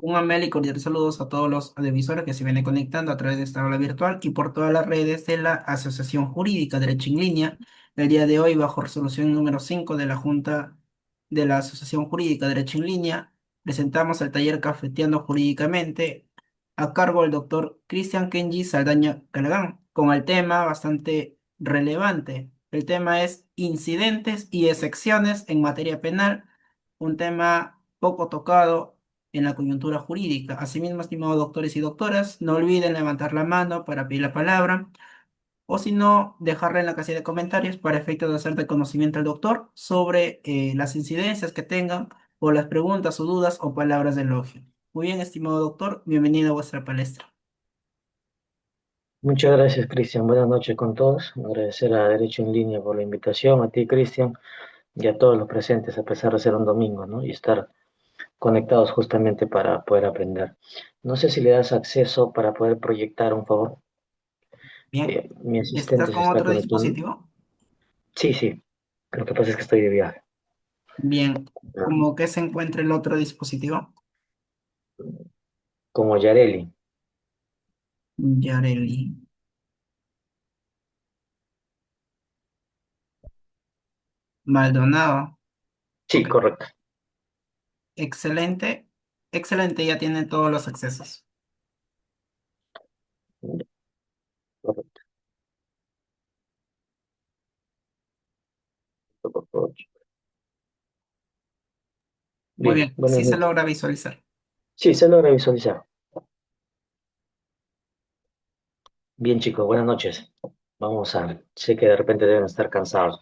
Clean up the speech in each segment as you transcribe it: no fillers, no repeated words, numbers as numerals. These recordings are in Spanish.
Un amable y cordial saludos a todos los televisores que se vienen conectando a través de esta aula virtual y por todas las redes de la Asociación Jurídica Derecho en Línea. El día de hoy, bajo resolución número 5 de la Junta de la Asociación Jurídica Derecho en Línea, presentamos el taller Cafeteando Jurídicamente a cargo del doctor Cristian Kenji Saldaña Calagán, con el tema bastante relevante. El tema es incidentes y excepciones en materia penal, un tema poco tocado en la coyuntura jurídica. Asimismo, estimados doctores y doctoras, no olviden levantar la mano para pedir la palabra o si no, dejarla en la casilla de comentarios para efecto de hacer de conocimiento al doctor sobre las incidencias que tengan o las preguntas o dudas o palabras de elogio. Muy bien, estimado doctor, bienvenido a vuestra palestra. Muchas gracias, Cristian. Buenas noches con todos. Agradecer a Derecho en Línea por la invitación, a ti, Cristian, y a todos los presentes, a pesar de ser un domingo, ¿no? Y estar conectados justamente para poder aprender. No sé si le das acceso para poder proyectar, un favor. Bien, Mi ¿estás asistente se con está otro conectando. dispositivo? Sí, sí. Lo que pasa es que estoy de viaje. Bien, Ah, ¿cómo que se encuentra el otro dispositivo? como Yareli. Yareli. Maldonado. Sí, Ok, correcto. excelente. Excelente, ya tiene todos los accesos. Correcto. Por favor. Muy Bien, bien, buenas sí se noches. logra visualizar. Sí, se logra visualizar. Bien, chicos, buenas noches. Sé que de repente deben estar cansados,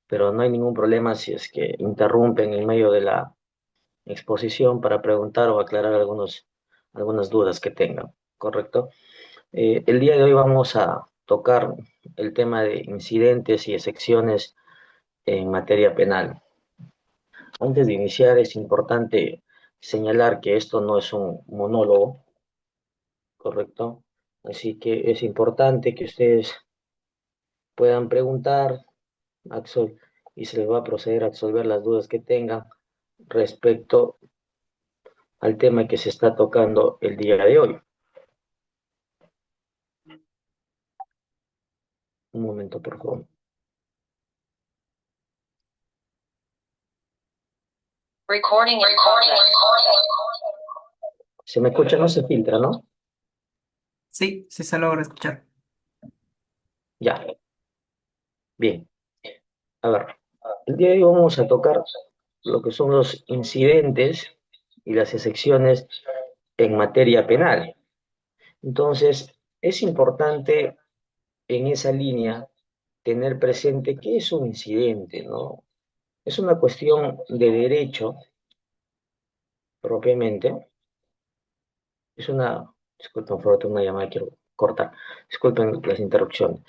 pero no hay ningún problema si es que interrumpen en medio de la exposición para preguntar o aclarar algunas dudas que tengan, ¿correcto? El día de hoy vamos a tocar el tema de incidentes y excepciones en materia penal. Antes de iniciar, es importante señalar que esto no es un monólogo, ¿correcto? Así que es importante que ustedes puedan preguntar y se les va a proceder a absolver las dudas que tengan respecto al tema que se está tocando el día de hoy. Un momento, por favor. Recording in progress. Se me escucha, no se filtra, ¿no? Sí, sí se logra escuchar. Ya, bien. A ver, el día de hoy vamos a tocar lo que son los incidentes y las excepciones en materia penal. Entonces, es importante en esa línea tener presente qué es un incidente, ¿no? Es una cuestión de derecho propiamente. Disculpen, por favor, tengo una llamada, quiero cortar. Disculpen las interrupciones.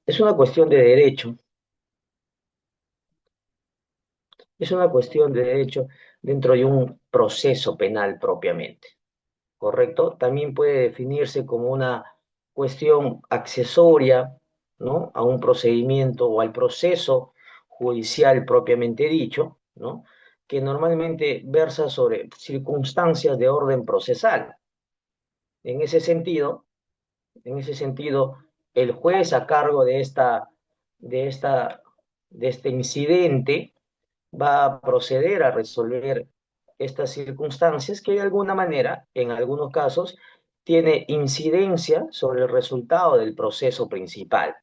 Es una cuestión de derecho, es una cuestión de derecho dentro de un proceso penal propiamente, ¿correcto? También puede definirse como una cuestión accesoria, ¿no? A un procedimiento o al proceso judicial propiamente dicho, ¿no? Que normalmente versa sobre circunstancias de orden procesal. En ese sentido, En ese sentido, el juez a cargo de esta, de este incidente va a proceder a resolver estas circunstancias que de alguna manera, en algunos casos, tiene incidencia sobre el resultado del proceso principal.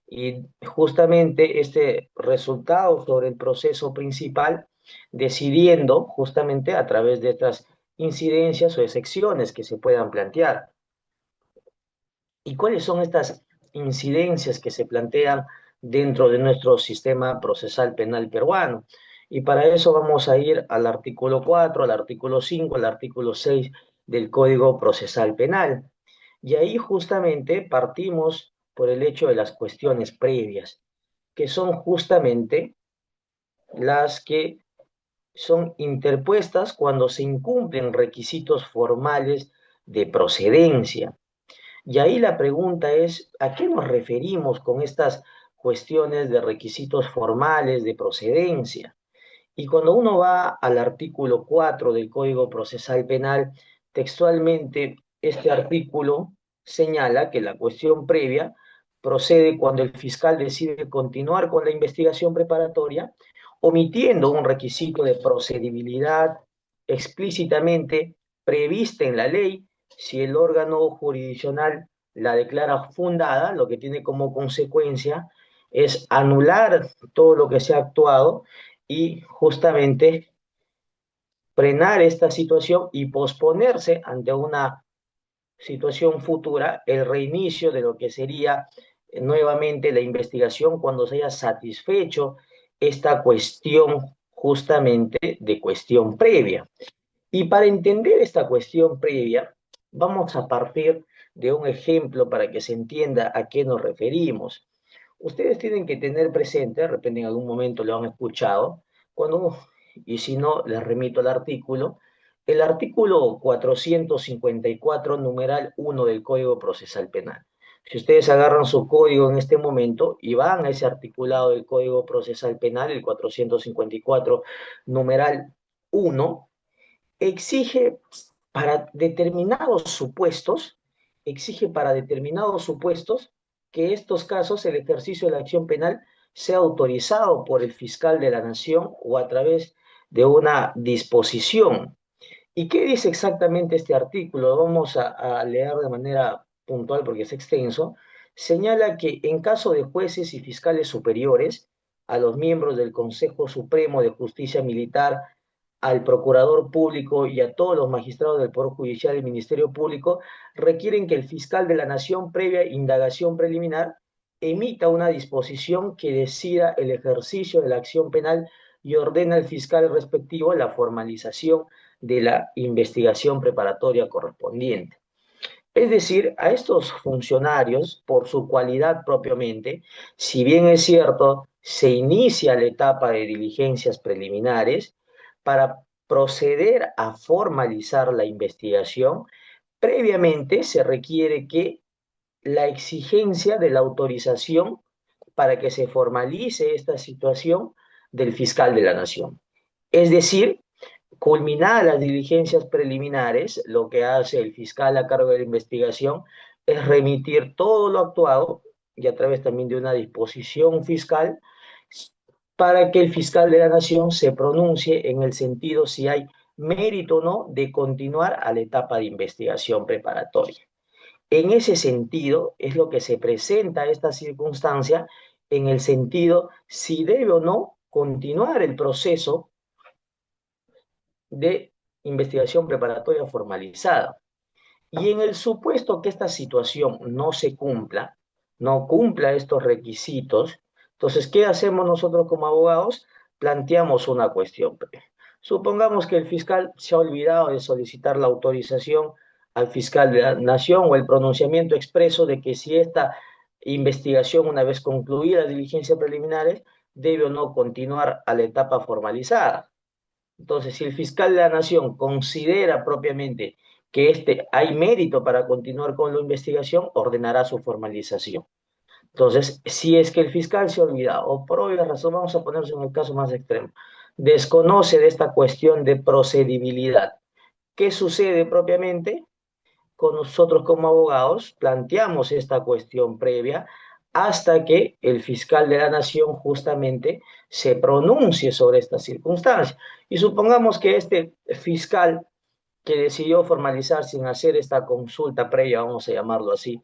Y justamente este resultado sobre el proceso principal, decidiendo justamente a través de estas incidencias o excepciones que se puedan plantear. ¿Y cuáles son estas incidencias que se plantean dentro de nuestro sistema procesal penal peruano? Y para eso vamos a ir al artículo 4, al artículo 5, al artículo 6 del Código Procesal Penal. Y ahí justamente partimos por el hecho de las cuestiones previas, que son justamente las que son interpuestas cuando se incumplen requisitos formales de procedencia. Y ahí la pregunta es, ¿a qué nos referimos con estas cuestiones de requisitos formales de procedencia? Y cuando uno va al artículo 4 del Código Procesal Penal, textualmente este artículo señala que la cuestión previa procede cuando el fiscal decide continuar con la investigación preparatoria, omitiendo un requisito de procedibilidad explícitamente prevista en la ley, si el órgano jurisdiccional la declara fundada, lo que tiene como consecuencia es anular todo lo que se ha actuado y justamente frenar esta situación y posponerse ante una situación futura el reinicio de lo que sería nuevamente la investigación cuando se haya satisfecho esta cuestión justamente de cuestión previa. Y para entender esta cuestión previa, vamos a partir de un ejemplo para que se entienda a qué nos referimos. Ustedes tienen que tener presente, de repente en algún momento lo han escuchado, cuando, y si no, les remito al artículo, el artículo 454, numeral 1 del Código Procesal Penal. Si ustedes agarran su código en este momento y van a ese articulado del Código Procesal Penal, el 454, numeral 1, exige para determinados supuestos, exige para determinados supuestos que estos casos, el ejercicio de la acción penal, sea autorizado por el fiscal de la nación o a través de una disposición. ¿Y qué dice exactamente este artículo? Vamos a leer de manera puntual porque es extenso. Señala que en caso de jueces y fiscales superiores, a los miembros del Consejo Supremo de Justicia Militar, al procurador público y a todos los magistrados del Poder Judicial y Ministerio Público, requieren que el fiscal de la Nación, previa indagación preliminar, emita una disposición que decida el ejercicio de la acción penal y ordena al fiscal respectivo la formalización de la investigación preparatoria correspondiente. Es decir, a estos funcionarios, por su cualidad propiamente, si bien es cierto, se inicia la etapa de diligencias preliminares, para proceder a formalizar la investigación, previamente se requiere que la exigencia de la autorización para que se formalice esta situación del fiscal de la nación. Es decir, culminadas las diligencias preliminares, lo que hace el fiscal a cargo de la investigación es remitir todo lo actuado y a través también de una disposición fiscal para que el fiscal de la nación se pronuncie en el sentido si hay mérito o no de continuar a la etapa de investigación preparatoria. En ese sentido es lo que se presenta esta circunstancia en el sentido si debe o no continuar el proceso de investigación preparatoria formalizada. Y en el supuesto que esta situación no se cumpla, no cumpla estos requisitos, entonces, ¿qué hacemos nosotros como abogados? Planteamos una cuestión. Supongamos que el fiscal se ha olvidado de solicitar la autorización al fiscal de la nación o el pronunciamiento expreso de que si esta investigación, una vez concluida las diligencias preliminares, debe o no continuar a la etapa formalizada. Entonces, si el fiscal de la nación considera propiamente que hay mérito para continuar con la investigación, ordenará su formalización. Entonces, si es que el fiscal se olvida, o por obvia razón, vamos a ponerse en el caso más extremo, desconoce de esta cuestión de procedibilidad, ¿qué sucede propiamente? Con nosotros como abogados planteamos esta cuestión previa hasta que el fiscal de la nación justamente se pronuncie sobre esta circunstancia. Y supongamos que este fiscal que decidió formalizar sin hacer esta consulta previa, vamos a llamarlo así,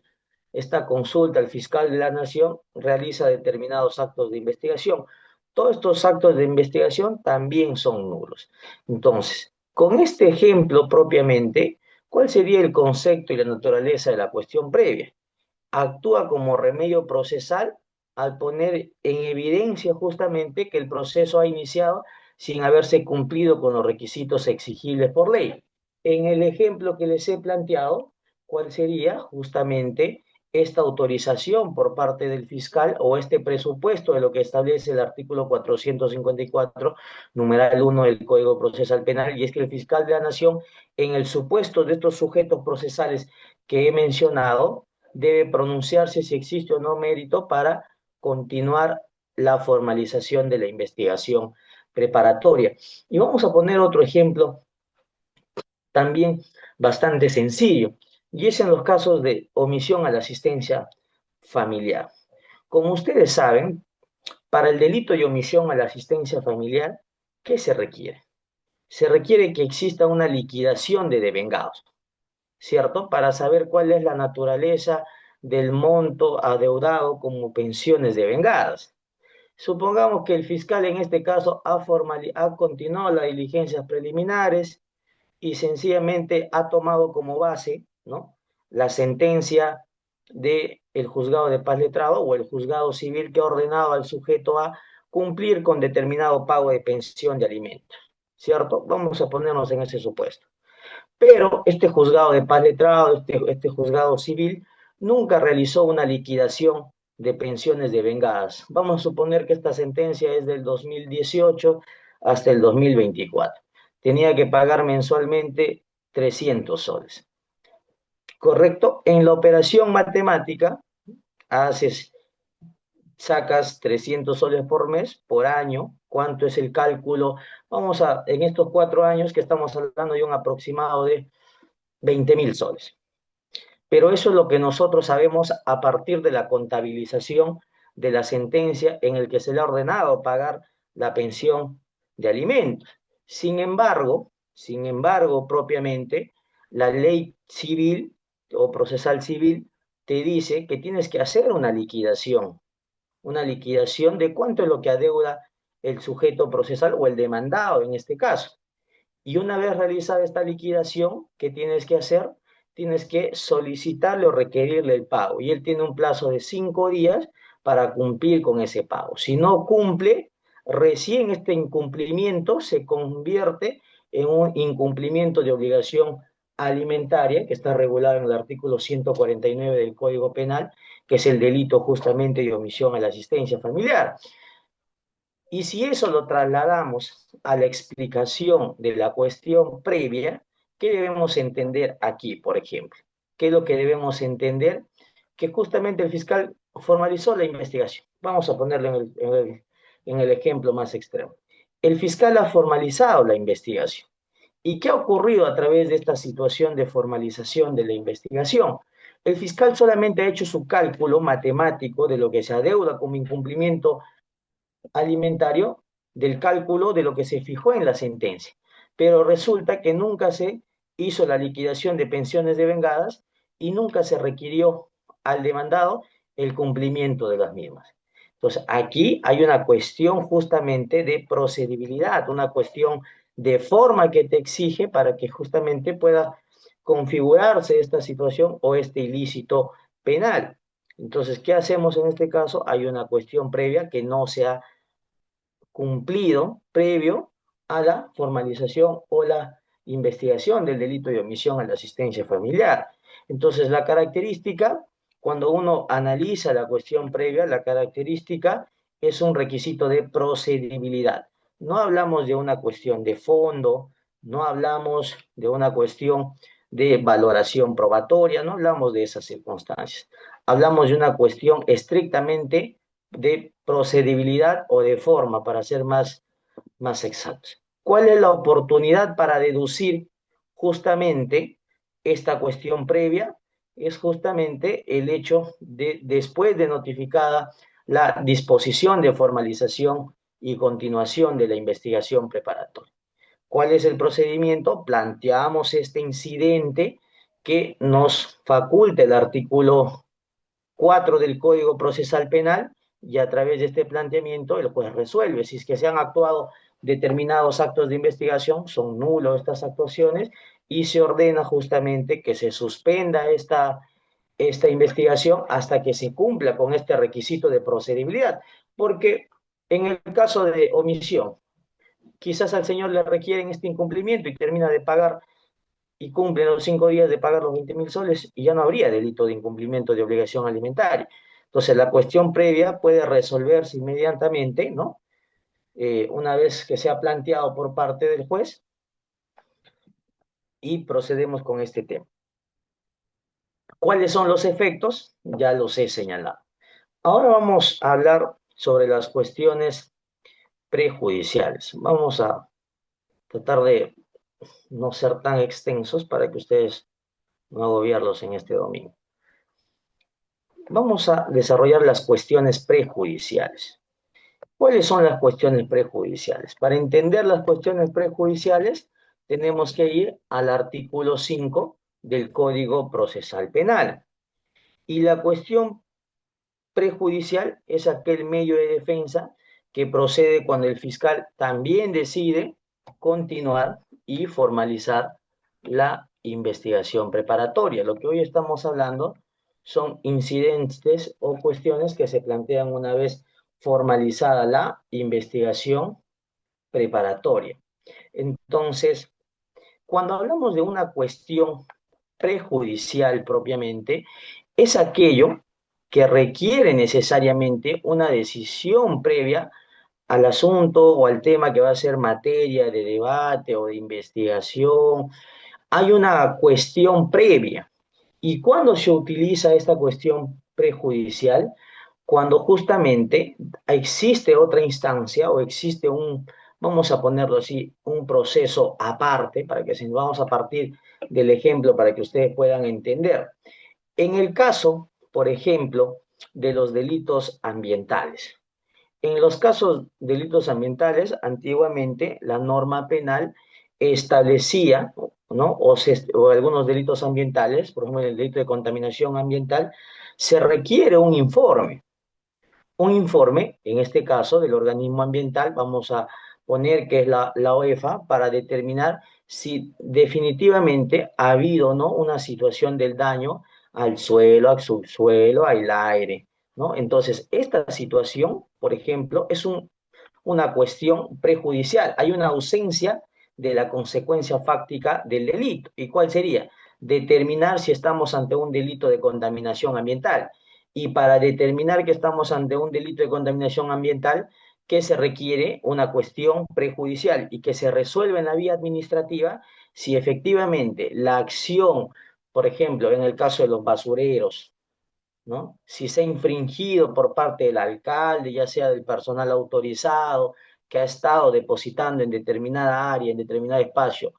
esta consulta al fiscal de la nación realiza determinados actos de investigación. Todos estos actos de investigación también son nulos. Entonces, con este ejemplo propiamente, ¿cuál sería el concepto y la naturaleza de la cuestión previa? Actúa como remedio procesal al poner en evidencia justamente que el proceso ha iniciado sin haberse cumplido con los requisitos exigibles por ley. En el ejemplo que les he planteado, ¿cuál sería justamente esta autorización por parte del fiscal o este presupuesto de lo que establece el artículo 454, numeral 1 del Código Procesal Penal? Y es que el fiscal de la Nación, en el supuesto de estos sujetos procesales que he mencionado, debe pronunciarse si existe o no mérito para continuar la formalización de la investigación preparatoria. Y vamos a poner otro ejemplo también bastante sencillo, y es en los casos de omisión a la asistencia familiar. Como ustedes saben, para el delito de omisión a la asistencia familiar, ¿qué se requiere? Se requiere que exista una liquidación de devengados, ¿cierto? Para saber cuál es la naturaleza del monto adeudado como pensiones devengadas. Supongamos que el fiscal en este caso ha continuado las diligencias preliminares y sencillamente ha tomado como base, ¿no?, la sentencia del juzgado de paz letrado o el juzgado civil que ha ordenado al sujeto a cumplir con determinado pago de pensión de alimentos, ¿cierto? Vamos a ponernos en ese supuesto. Pero este juzgado de paz letrado, este juzgado civil, nunca realizó una liquidación de pensiones devengadas. Vamos a suponer que esta sentencia es del 2018 hasta el 2024. Tenía que pagar mensualmente 300 soles. ¿Correcto? En la operación matemática, haces, sacas 300 soles por mes, por año. ¿Cuánto es el cálculo? Vamos a, en estos 4 años que estamos hablando de un aproximado de 20.000 soles. Pero eso es lo que nosotros sabemos a partir de la contabilización de la sentencia en el que se le ha ordenado pagar la pensión de alimentos. Sin embargo, propiamente, la ley civil o procesal civil te dice que tienes que hacer una liquidación de cuánto es lo que adeuda el sujeto procesal o el demandado en este caso. Y una vez realizada esta liquidación, ¿qué tienes que hacer? Tienes que solicitarle o requerirle el pago. Y él tiene un plazo de 5 días para cumplir con ese pago. Si no cumple, recién este incumplimiento se convierte en un incumplimiento de obligación alimentaria, que está regulado en el artículo 149 del Código Penal, que es el delito justamente de omisión a la asistencia familiar. Y si eso lo trasladamos a la explicación de la cuestión previa, ¿qué debemos entender aquí, por ejemplo? ¿Qué es lo que debemos entender? Que justamente el fiscal formalizó la investigación. Vamos a ponerlo en el ejemplo más extremo. El fiscal ha formalizado la investigación. ¿Y qué ha ocurrido a través de esta situación de formalización de la investigación? El fiscal solamente ha hecho su cálculo matemático de lo que se adeuda como incumplimiento alimentario del cálculo de lo que se fijó en la sentencia. Pero resulta que nunca se hizo la liquidación de pensiones devengadas y nunca se requirió al demandado el cumplimiento de las mismas. Entonces, aquí hay una cuestión justamente de procedibilidad, una cuestión de forma que te exige para que justamente pueda configurarse esta situación o este ilícito penal. Entonces, ¿qué hacemos en este caso? Hay una cuestión previa que no se ha cumplido previo a la formalización o la investigación del delito de omisión a la asistencia familiar. Entonces, la característica, cuando uno analiza la cuestión previa, la característica es un requisito de procedibilidad. No hablamos de una cuestión de fondo, no hablamos de una cuestión de valoración probatoria, no hablamos de esas circunstancias. Hablamos de una cuestión estrictamente de procedibilidad o de forma, para ser más exactos. ¿Cuál es la oportunidad para deducir justamente esta cuestión previa? Es justamente el hecho de, después de notificada la disposición de formalización y continuación de la investigación preparatoria. ¿Cuál es el procedimiento? Planteamos este incidente que nos faculta el artículo 4 del Código Procesal Penal y a través de este planteamiento el juez resuelve. Si es que se han actuado determinados actos de investigación, son nulos estas actuaciones y se ordena justamente que se suspenda esta investigación hasta que se cumpla con este requisito de procedibilidad. Porque en el caso de omisión, quizás al señor le requieren este incumplimiento y termina de pagar y cumple los 5 días de pagar los 20.000 soles y ya no habría delito de incumplimiento de obligación alimentaria. Entonces, la cuestión previa puede resolverse inmediatamente, ¿no? Una vez que sea planteado por parte del juez y procedemos con este tema. ¿Cuáles son los efectos? Ya los he señalado. Ahora vamos a hablar sobre las cuestiones prejudiciales. Vamos a tratar de no ser tan extensos para que ustedes no agobiarlos en este domingo. Vamos a desarrollar las cuestiones prejudiciales. ¿Cuáles son las cuestiones prejudiciales? Para entender las cuestiones prejudiciales, tenemos que ir al artículo 5 del Código Procesal Penal. Y la cuestión prejudicial es aquel medio de defensa que procede cuando el fiscal también decide continuar y formalizar la investigación preparatoria. Lo que hoy estamos hablando son incidentes o cuestiones que se plantean una vez formalizada la investigación preparatoria. Entonces, cuando hablamos de una cuestión prejudicial propiamente, es aquello que requiere necesariamente una decisión previa al asunto o al tema que va a ser materia de debate o de investigación. Hay una cuestión previa. ¿Y cuándo se utiliza esta cuestión prejudicial? Cuando justamente existe otra instancia o existe un, vamos a ponerlo así, un proceso aparte, para que si vamos a partir del ejemplo para que ustedes puedan entender. En el caso, por ejemplo, de los delitos ambientales. En los casos de delitos ambientales, antiguamente la norma penal establecía, ¿no? O algunos delitos ambientales, por ejemplo, el delito de contaminación ambiental, se requiere un informe, en este caso del organismo ambiental, vamos a poner que es la OEFA, para determinar si definitivamente ha habido, ¿no?, una situación del daño al suelo, al subsuelo, al aire, ¿no? Entonces, esta situación, por ejemplo, es una cuestión prejudicial. Hay una ausencia de la consecuencia fáctica del delito. ¿Y cuál sería? Determinar si estamos ante un delito de contaminación ambiental. Y para determinar que estamos ante un delito de contaminación ambiental, ¿qué se requiere? Una cuestión prejudicial y que se resuelva en la vía administrativa si efectivamente la acción, por ejemplo, en el caso de los basureros, ¿no? Si se ha infringido por parte del alcalde, ya sea del personal autorizado, que ha estado depositando en determinada área, en determinado espacio,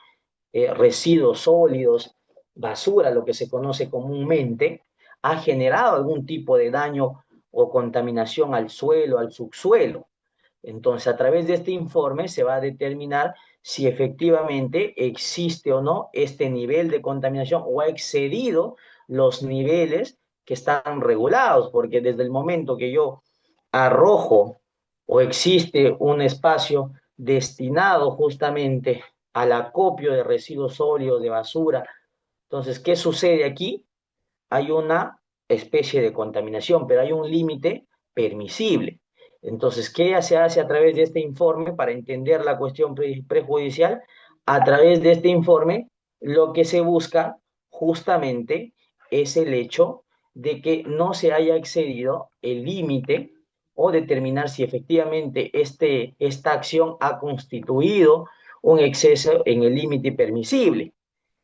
residuos sólidos, basura, lo que se conoce comúnmente, ha generado algún tipo de daño o contaminación al suelo, al subsuelo. Entonces, a través de este informe se va a determinar si efectivamente existe o no este nivel de contaminación o ha excedido los niveles que están regulados, porque desde el momento que yo arrojo o existe un espacio destinado justamente al acopio de residuos sólidos, de basura, entonces, ¿qué sucede aquí? Hay una especie de contaminación, pero hay un límite permisible. Entonces, ¿qué se hace a través de este informe para entender la cuestión prejudicial? A través de este informe, lo que se busca justamente es el hecho de que no se haya excedido el límite o determinar si efectivamente esta acción ha constituido un exceso en el límite permisible.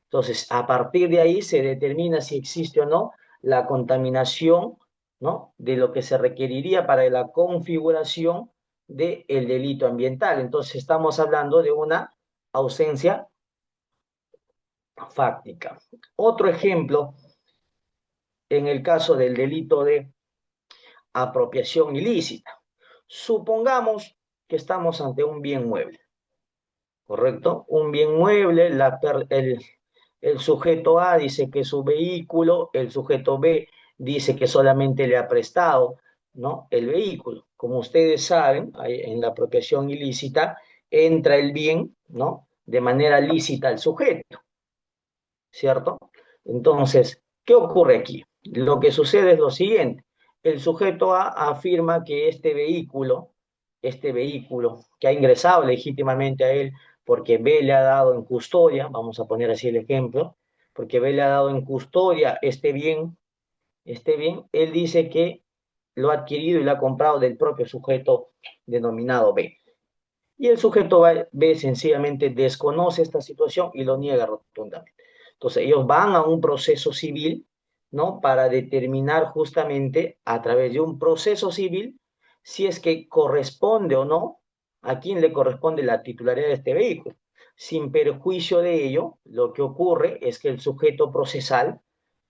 Entonces, a partir de ahí se determina si existe o no la contaminación, ¿no?, de lo que se requeriría para la configuración del delito ambiental. Entonces, estamos hablando de una ausencia fáctica. Otro ejemplo, en el caso del delito de apropiación ilícita. Supongamos que estamos ante un bien mueble, ¿correcto? Un bien mueble, el sujeto A dice que es su vehículo, el sujeto B dice que solamente le ha prestado, ¿no?, el vehículo. Como ustedes saben, en la apropiación ilícita entra el bien, ¿no?, de manera lícita al sujeto, ¿cierto? Entonces, ¿qué ocurre aquí? Lo que sucede es lo siguiente. El sujeto A afirma que este vehículo que ha ingresado legítimamente a él porque B le ha dado en custodia, vamos a poner así el ejemplo, porque B le ha dado en custodia este bien, él dice que lo ha adquirido y lo ha comprado del propio sujeto denominado B. Y el sujeto B sencillamente desconoce esta situación y lo niega rotundamente. Entonces ellos van a un proceso civil, ¿no?, para determinar justamente a través de un proceso civil si es que corresponde o no, a quién le corresponde la titularidad de este vehículo. sin perjuicio de ello, lo que ocurre es que el sujeto procesal,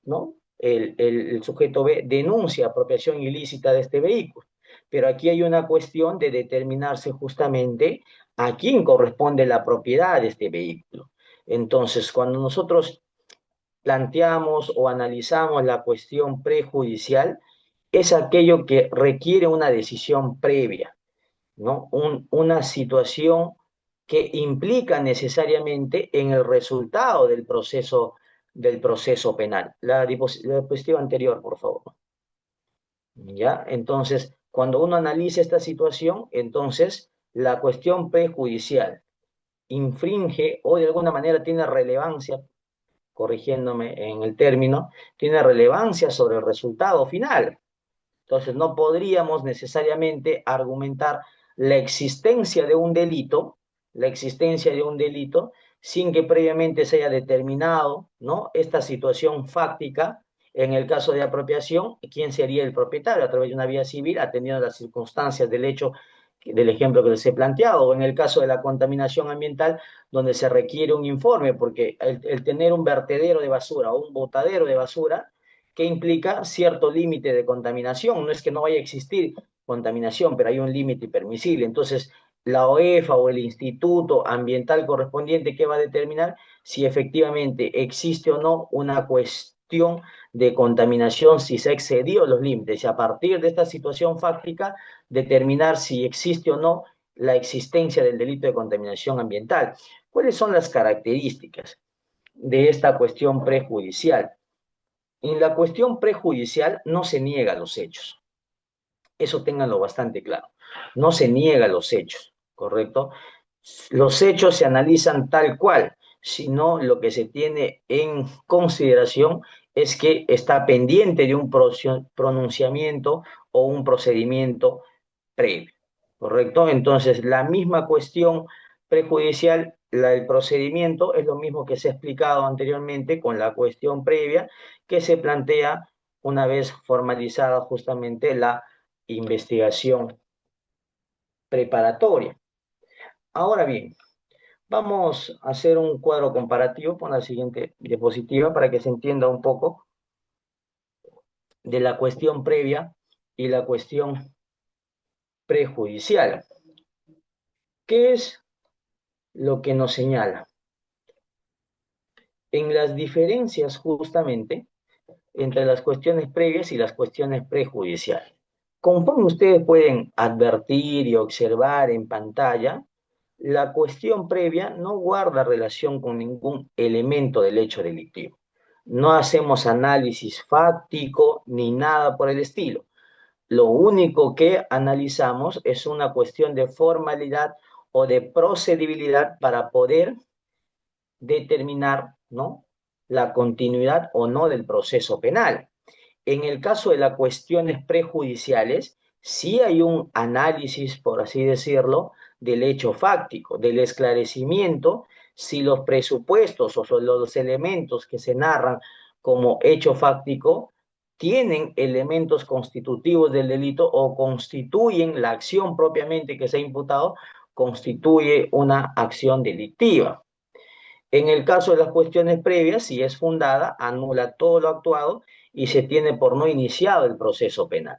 ¿no? El sujeto B denuncia apropiación ilícita de este vehículo. Pero aquí hay una cuestión de determinarse justamente a quién corresponde la propiedad de este vehículo. Entonces, cuando nosotros planteamos o analizamos la cuestión prejudicial, es aquello que requiere una decisión previa, ¿no? Una situación que implica necesariamente en el resultado del proceso penal. La diapositiva anterior, por favor. ¿Ya? Entonces, cuando uno analiza esta situación, entonces la cuestión prejudicial infringe o de alguna manera tiene relevancia, corrigiéndome en el término, tiene relevancia sobre el resultado final. Entonces, no podríamos necesariamente argumentar la existencia de un delito, la existencia de un delito, sin que previamente se haya determinado, ¿no?, esta situación fáctica. En el caso de apropiación, ¿quién sería el propietario? A través de una vía civil, atendiendo a las circunstancias del hecho, del ejemplo que les he planteado, o en el caso de la contaminación ambiental, donde se requiere un informe, porque el tener un vertedero de basura o un botadero de basura, que implica cierto límite de contaminación. No es que no vaya a existir contaminación, pero hay un límite permisible. Entonces, la OEFA o el instituto ambiental correspondiente que va a determinar si efectivamente existe o no una cuestión de contaminación, si se ha excedido los límites, y a partir de esta situación fáctica, determinar si existe o no la existencia del delito de contaminación ambiental. ¿Cuáles son las características de esta cuestión prejudicial? En la cuestión prejudicial no se niega los hechos. Eso ténganlo bastante claro. No se niega los hechos, ¿correcto? Los hechos se analizan tal cual, sino lo que se tiene en consideración es que está pendiente de un pronunciamiento o un procedimiento previo, ¿correcto? Entonces, la misma cuestión prejudicial, el procedimiento es lo mismo que se ha explicado anteriormente con la cuestión previa que se plantea una vez formalizada justamente la investigación preparatoria. Ahora bien, vamos a hacer un cuadro comparativo con la siguiente diapositiva para que se entienda un poco de la cuestión previa y la cuestión prejudicial. ¿Qué es lo que nos señala? En las diferencias justamente entre las cuestiones previas y las cuestiones prejudiciales. Conforme ustedes pueden advertir y observar en pantalla, la cuestión previa no guarda relación con ningún elemento del hecho delictivo. No hacemos análisis fáctico ni nada por el estilo. Lo único que analizamos es una cuestión de formalidad o de procedibilidad para poder determinar, ¿no?, la continuidad o no del proceso penal. En el caso de las cuestiones prejudiciales, sí hay un análisis, por así decirlo, del hecho fáctico, del esclarecimiento, si los presupuestos o los elementos que se narran como hecho fáctico tienen elementos constitutivos del delito o constituyen la acción propiamente que se ha imputado, constituye una acción delictiva. En el caso de las cuestiones previas, si es fundada, anula todo lo actuado y se tiene por no iniciado el proceso penal.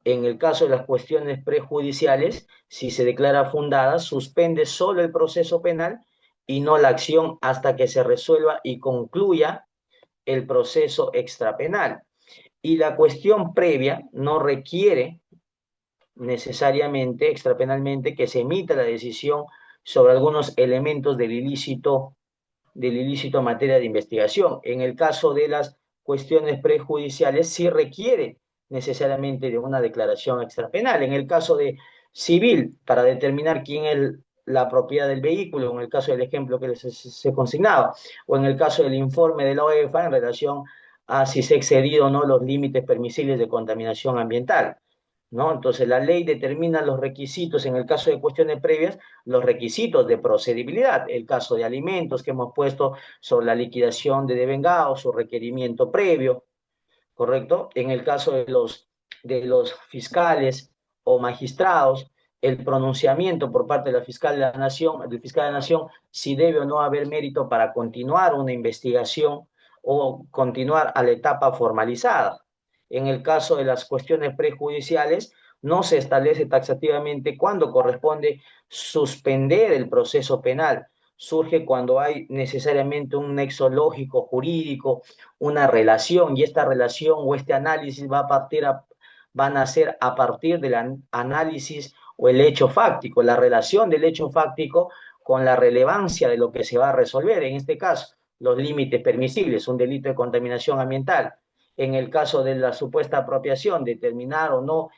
En el caso de las cuestiones prejudiciales, si se declara fundada, suspende solo el proceso penal y no la acción hasta que se resuelva y concluya el proceso extrapenal. Y la cuestión previa no requiere necesariamente, extrapenalmente, que se emita la decisión sobre algunos elementos del ilícito en materia de investigación. En el caso de las cuestiones prejudiciales, sí requiere necesariamente de una declaración extrapenal. En el caso de civil, para determinar quién es la propiedad del vehículo, en el caso del ejemplo que se consignaba, o en el caso del informe de la OEFA en relación a si se ha excedido o no los límites permisibles de contaminación ambiental, ¿no? Entonces, la ley determina los requisitos, en el caso de cuestiones previas, los requisitos de procedibilidad, el caso de alimentos que hemos puesto sobre la liquidación de devengados, su requerimiento previo, ¿correcto? En el caso de los fiscales o magistrados, el pronunciamiento por parte de la fiscal de la Nación, del fiscal de la Nación, si debe o no haber mérito para continuar una investigación o continuar a la etapa formalizada. En el caso de las cuestiones prejudiciales, no se establece taxativamente cuándo corresponde suspender el proceso penal. Surge cuando hay necesariamente un nexo lógico, jurídico, una relación, y esta relación o este análisis van a ser a partir del análisis o el hecho fáctico, la relación del hecho fáctico con la relevancia de lo que se va a resolver. En este caso, los límites permisibles, un delito de contaminación ambiental. En el caso de la supuesta apropiación, determinar o no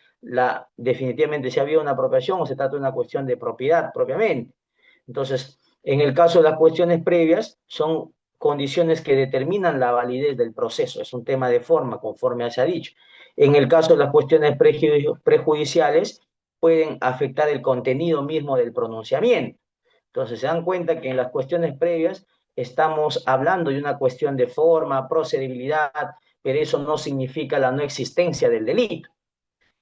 definitivamente si había una apropiación o se trata de una cuestión de propiedad propiamente. Entonces, en el caso de las cuestiones previas, son condiciones que determinan la validez del proceso. Es un tema de forma, conforme se ha dicho. En el caso de las cuestiones prejudiciales, pueden afectar el contenido mismo del pronunciamiento. Entonces, se dan cuenta que en las cuestiones previas estamos hablando de una cuestión de forma, procedibilidad, pero eso no significa la no existencia del delito.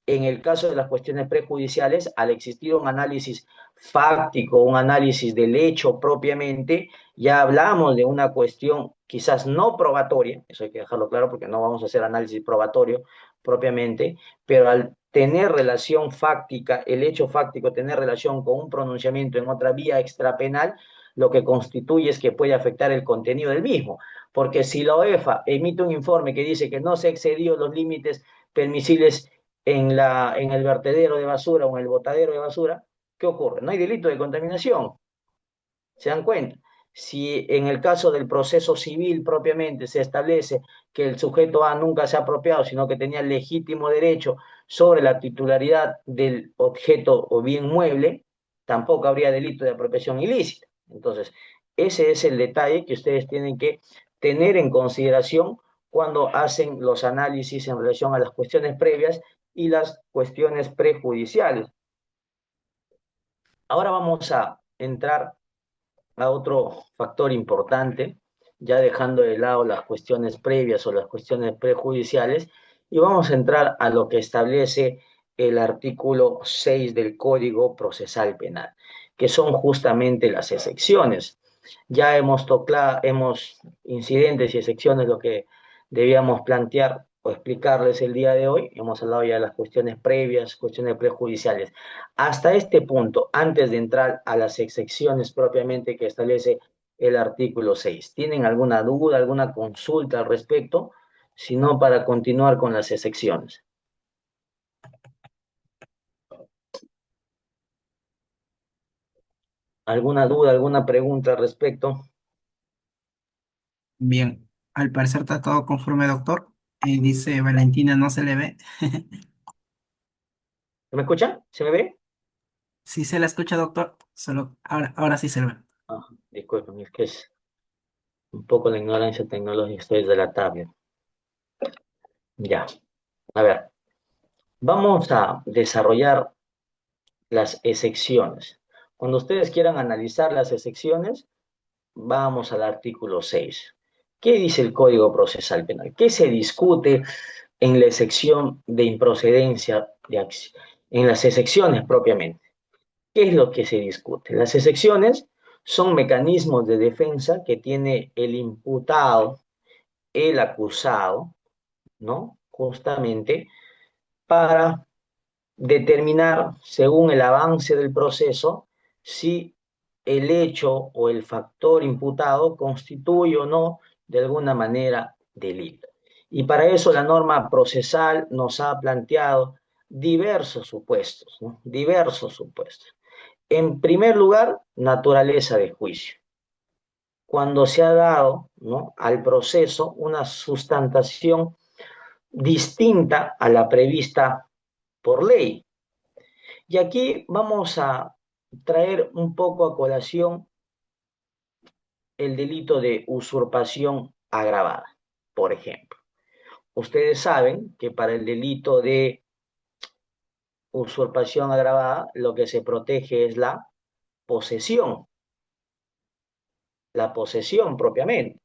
En el caso de las cuestiones prejudiciales, al existir un análisis fáctico, un análisis del hecho propiamente, ya hablamos de una cuestión quizás no probatoria, eso hay que dejarlo claro porque no vamos a hacer análisis probatorio propiamente, pero al tener relación fáctica, el hecho fáctico tener relación con un pronunciamiento en otra vía extrapenal, lo que constituye es que puede afectar el contenido del mismo, porque si la OEFA emite un informe que dice que no se excedió los límites permisibles en el vertedero de basura o en el botadero de basura, ¿qué ocurre? No hay delito de contaminación. ¿Se dan cuenta? Si en el caso del proceso civil propiamente se establece que el sujeto A nunca se ha apropiado, sino que tenía legítimo derecho sobre la titularidad del objeto o bien mueble, tampoco habría delito de apropiación ilícita. Entonces, ese es el detalle que ustedes tienen que tener en consideración cuando hacen los análisis en relación a las cuestiones previas y las cuestiones prejudiciales. Ahora vamos a entrar a otro factor importante, ya dejando de lado las cuestiones previas o las cuestiones prejudiciales, y vamos a entrar a lo que establece el artículo 6 del Código Procesal Penal, que son justamente las excepciones. Ya hemos incidentes y excepciones lo que debíamos plantear o explicarles el día de hoy. Hemos hablado ya de las cuestiones previas, cuestiones prejudiciales. Hasta este punto, antes de entrar a las excepciones propiamente que establece el artículo 6, ¿tienen alguna duda, alguna consulta al respecto? Si no, para continuar con las excepciones. ¿Alguna duda, alguna pregunta al respecto? Bien, al parecer está todo conforme, doctor. Dice Valentina, no se le ve. ¿Me escuchan? ¿Se me ve? Sí se la escucha, doctor. Solo ahora sí se le ve. Ah, disculpen, es que es un poco la ignorancia tecnológica, estoy de la tablet. Ya, a ver, vamos a desarrollar las excepciones. Cuando ustedes quieran analizar las excepciones, vamos al artículo 6. ¿Qué dice el Código Procesal Penal? ¿Qué se discute en la excepción de improcedencia de acción? En las excepciones propiamente. ¿Qué es lo que se discute? Las excepciones son mecanismos de defensa que tiene el imputado, el acusado, ¿no? Justamente para determinar, según el avance del proceso, si el hecho o el factor imputado constituye o no de alguna manera delito. Y para eso la norma procesal nos ha planteado diversos supuestos, ¿no? Diversos supuestos. En primer lugar, naturaleza de juicio. Cuando se ha dado, ¿no?, al proceso una sustantación distinta a la prevista por ley. Y aquí vamos a traer un poco a colación el delito de usurpación agravada, por ejemplo. Ustedes saben que para el delito de usurpación agravada lo que se protege es la posesión propiamente.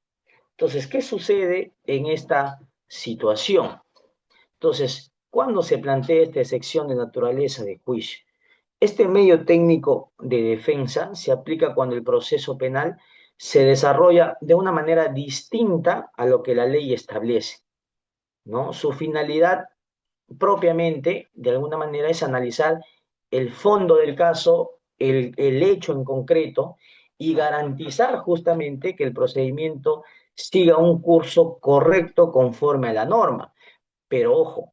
Entonces, ¿qué sucede en esta situación? Entonces, ¿cuándo se plantea esta excepción de naturaleza de juicio? Este medio técnico de defensa se aplica cuando el proceso penal se desarrolla de una manera distinta a lo que la ley establece, ¿no? Su finalidad propiamente, de alguna manera, es analizar el fondo del caso, el hecho en concreto, y garantizar justamente que el procedimiento siga un curso correcto conforme a la norma. Pero ojo,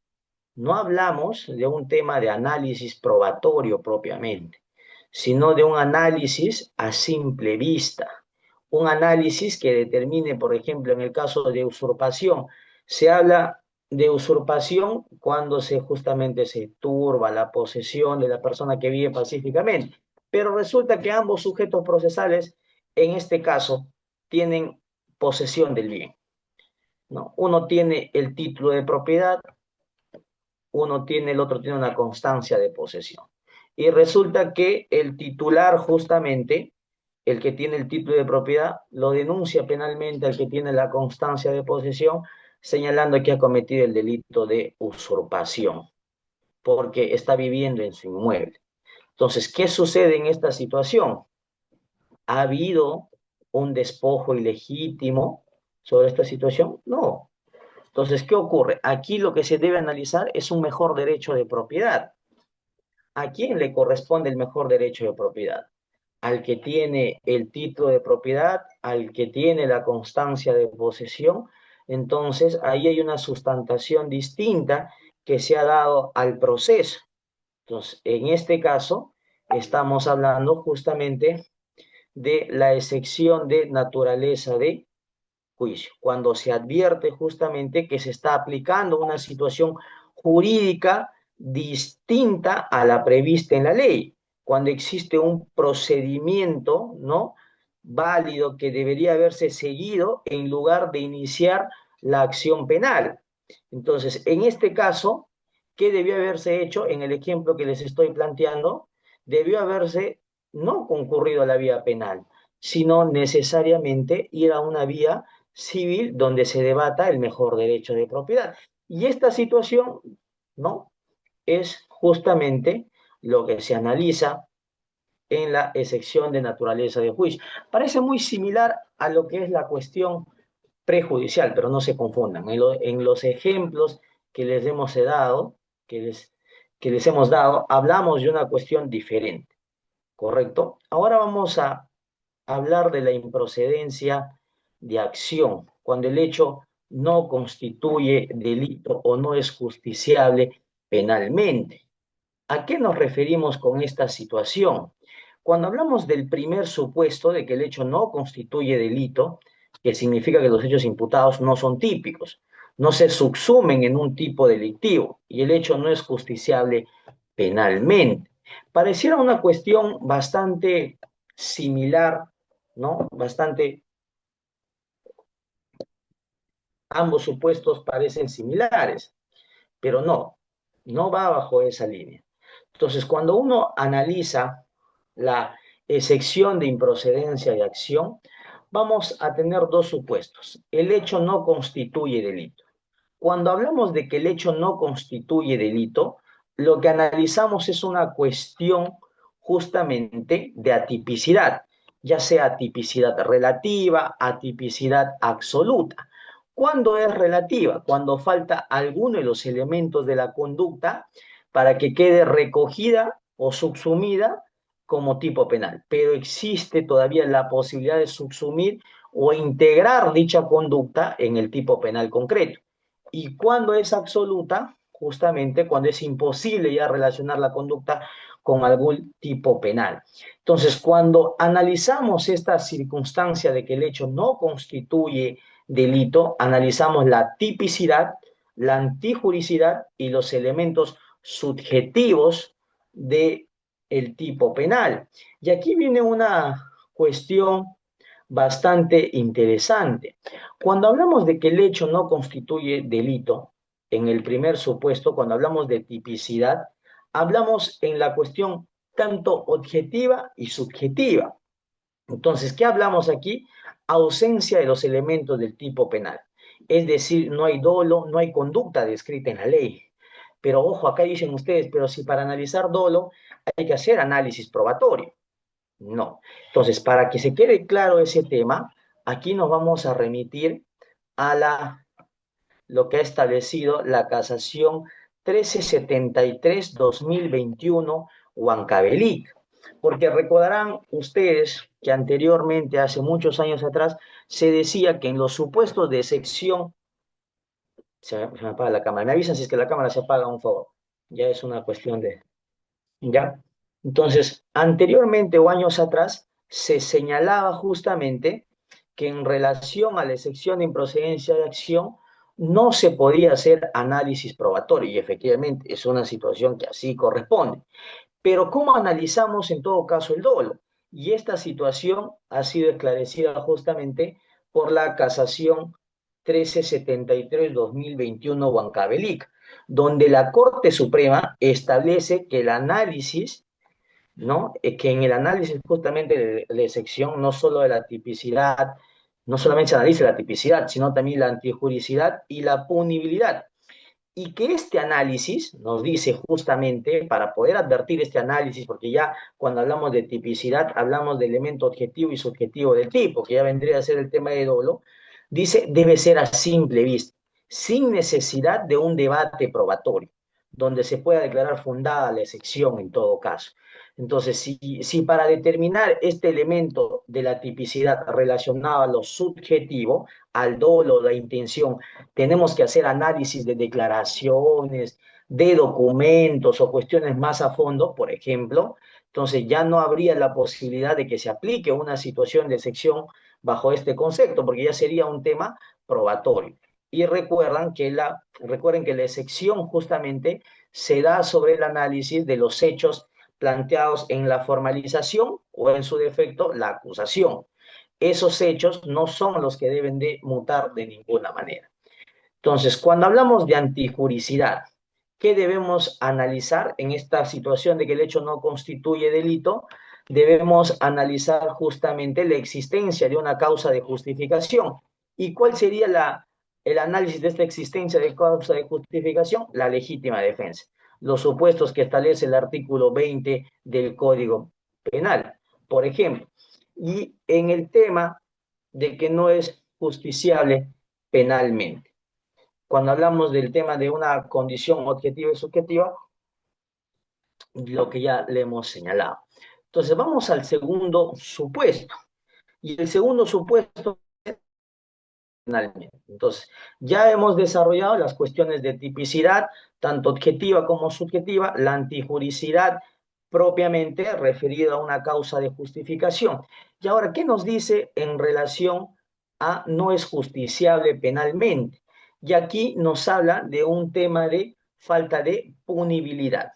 no hablamos de un tema de análisis probatorio propiamente, sino de un análisis a simple vista, un análisis que determine, por ejemplo, en el caso de usurpación, se habla de usurpación cuando justamente se turba la posesión de la persona que vive pacíficamente, pero resulta que ambos sujetos procesales, en este caso, tienen posesión del bien, ¿no? Uno tiene el título de propiedad, el otro tiene una constancia de posesión. Y resulta que el titular, justamente, el que tiene el título de propiedad, lo denuncia penalmente al que tiene la constancia de posesión, señalando que ha cometido el delito de usurpación, porque está viviendo en su inmueble. Entonces, ¿qué sucede en esta situación? ¿Ha habido un despojo ilegítimo sobre esta situación? No. Entonces, ¿qué ocurre? Aquí lo que se debe analizar es un mejor derecho de propiedad. ¿A quién le corresponde el mejor derecho de propiedad? Al que tiene el título de propiedad, al que tiene la constancia de posesión. Entonces, ahí hay una sustantación distinta que se ha dado al proceso. Entonces, en este caso, estamos hablando justamente de la excepción de naturaleza de juicio, cuando se advierte justamente que se está aplicando una situación jurídica distinta a la prevista en la ley, cuando existe un procedimiento, ¿no? válido que debería haberse seguido en lugar de iniciar la acción penal. Entonces, en este caso, ¿qué debió haberse hecho? En el ejemplo que les estoy planteando, debió haberse no concurrido a la vía penal, sino necesariamente ir a una vía civil donde se debata el mejor derecho de propiedad. Y esta situación, ¿no? Es justamente lo que se analiza en la excepción de naturaleza de juicio. Parece muy similar a lo que es la cuestión prejudicial, pero no se confundan. En los ejemplos que les hemos dado, que les, que les hemos dado, hablamos de una cuestión diferente, ¿correcto? Ahora vamos a hablar de la improcedencia de acción, cuando el hecho no constituye delito o no es justiciable penalmente. ¿A qué nos referimos con esta situación? Cuando hablamos del primer supuesto de que el hecho no constituye delito, que significa que los hechos imputados no son típicos, no se subsumen en un tipo delictivo y el hecho no es justiciable penalmente. Pareciera una cuestión bastante similar, ¿no? Ambos supuestos parecen similares, pero no, no va bajo esa línea. Entonces, cuando uno analiza la excepción de improcedencia de acción, vamos a tener dos supuestos. El hecho no constituye delito. Cuando hablamos de que el hecho no constituye delito, lo que analizamos es una cuestión justamente de atipicidad, ya sea atipicidad relativa, atipicidad absoluta. ¿Cuándo es relativa? Cuando falta alguno de los elementos de la conducta para que quede recogida o subsumida como tipo penal. Pero existe todavía la posibilidad de subsumir o integrar dicha conducta en el tipo penal concreto. Y cuando es absoluta, justamente cuando es imposible ya relacionar la conducta con algún tipo penal. Entonces, cuando analizamos esta circunstancia de que el hecho no constituye delito, analizamos la tipicidad, la antijuricidad y los elementos subjetivos de el tipo penal. Y aquí viene una cuestión bastante interesante. Cuando hablamos de que el hecho no constituye delito, en el primer supuesto, cuando hablamos de tipicidad, hablamos en la cuestión tanto objetiva y subjetiva. Entonces, ¿qué hablamos aquí? Ausencia de los elementos del tipo penal. Es decir, no hay dolo, no hay conducta descrita en la ley. Pero ojo, acá dicen ustedes, pero si para analizar dolo hay que hacer análisis probatorio. No. Entonces, para que se quede claro ese tema, aquí nos vamos a remitir a lo que ha establecido la casación 1373-2021 Huancavelic. Porque recordarán ustedes que anteriormente, hace muchos años atrás, se decía que en los supuestos de excepción, se me apaga la cámara, me avisan si es que la cámara se apaga, un favor, ya es una cuestión de, ¿ya? Entonces, anteriormente o años atrás, se señalaba justamente que en relación a la excepción de improcedencia de acción, no se podía hacer análisis probatorio, y efectivamente es una situación que así corresponde. Pero ¿cómo analizamos en todo caso el dolo? Y esta situación ha sido esclarecida justamente por la casación 1373-2021 Huancavelic, donde la Corte Suprema establece que el análisis, ¿no? Que en el análisis justamente de la excepción, no solo de la tipicidad, no solamente se analiza la tipicidad, sino también la antijuricidad y la punibilidad. Y que este análisis nos dice justamente, para poder advertir este análisis, porque ya cuando hablamos de tipicidad, hablamos de elemento objetivo y subjetivo del tipo, que ya vendría a ser el tema de dolo, dice, debe ser a simple vista, sin necesidad de un debate probatorio, donde se pueda declarar fundada la excepción en todo caso. Entonces, si para determinar este elemento de la tipicidad relacionado a lo subjetivo, al dolo, la intención, tenemos que hacer análisis de declaraciones, de documentos o cuestiones más a fondo, por ejemplo, entonces ya no habría la posibilidad de que se aplique una situación de excepción bajo este concepto, porque ya sería un tema probatorio. Y recuerden que la excepción justamente se da sobre el análisis de los hechos planteados en la formalización o en su defecto la acusación. Esos hechos no son los que deben de mutar de ninguna manera. Entonces, cuando hablamos de antijuricidad, ¿qué debemos analizar en esta situación de que el hecho no constituye delito? Debemos analizar justamente la existencia de una causa de justificación. ¿Y cuál sería el análisis de esta existencia de causa de justificación? La legítima defensa. Los supuestos que establece el artículo 20 del Código Penal, por ejemplo. Y en el tema de que no es justiciable penalmente, cuando hablamos del tema de una condición objetiva y subjetiva, lo que ya le hemos señalado. Entonces, vamos al segundo supuesto. Y el segundo supuesto es penalmente. Entonces, ya hemos desarrollado las cuestiones de tipicidad, tanto objetiva como subjetiva, la antijuricidad propiamente referida a una causa de justificación. Y ahora, ¿qué nos dice en relación a no es justiciable penalmente? Y aquí nos habla de un tema de falta de punibilidad.